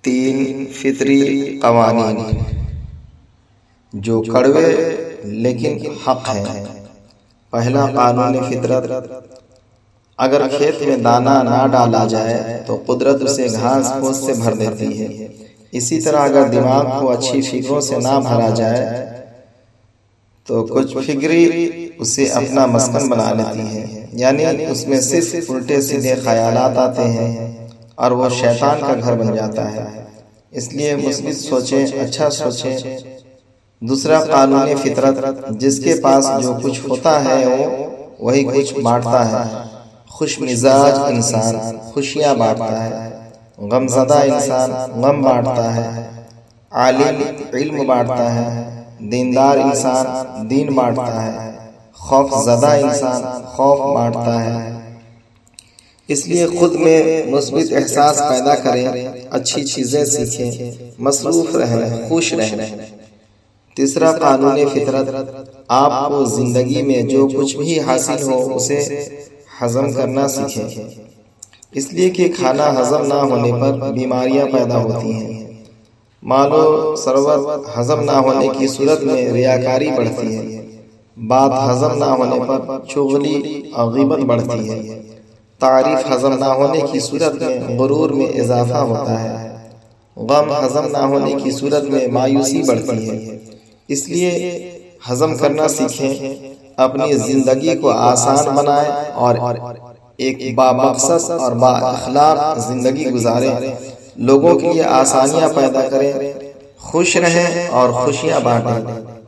3 فطری قوانین جو کڑوے لیکن حق ہیں۔ پہلا قانون فطرت، اگر کھیت میں دانہ نہ ڈالا جائے تو قدرت اسے گھاس پھوس سے بھر دیتی ہے۔ اسی طرح اگر دماغ کو اچھی فکروں سے نہ بھرا جائے تو کچھ فکری اسے اپنا مسکن بنا لیتی ہیں، یعنی اس میں صرف الٹے سیدھے خیالات آتے ہیں اور وہ شیطان کا گھر بن جاتا ہے۔ اس لیے مثبت سوچیں، اچھا سوچیں۔ دوسرا قانون فطرت، جس کے پاس جو کچھ ہوتا ہے وہی کچھ بانٹتا ہے۔ خوش مزاج انسان خوشیاں بانٹتا ہے، غم زدہ انسان غم بانٹتا ہے، عالم علم بانٹتا ہے، دیندار انسان دین بانٹتا ہے، خوف زدہ انسان خوف بانٹتا ہے۔ اس لیے خود میں مثبت احساس پیدا کریں، اچھی چیزیں سیکھیں، مصروف رہیں، خوش رہیں۔ تیسرا قانون فطرت، آپ کو زندگی میں جو کچھ بھی حاصل ہو اسے ہضم کرنا سیکھیں، اس لیے کہ کھانا ہضم نہ ہونے پر بیماریاں پیدا ہوتی ہیں۔ مال و ثروت ہضم نہ ہونے کی صورت میں ریاکاری بڑھتی ہے، بات ہضم نہ ہونے پر چغلی اور غیبت بڑھتی ہے، تعریف ہضم نہ ہونے کی صورت میں غرور میں اضافہ ہوتا ہے، غم ہضم نہ ہونے کی صورت میں مایوسی بڑھتی ہے۔ اس لیے ہضم کرنا سیکھیں، اپنی زندگی کو آسان بنائیں اور ایک بامقصد اور با اخلاق زندگی گزاریں، لوگوں کے لیے آسانیاں پیدا کریں، خوش رہیں اور خوشیاں بانٹیں۔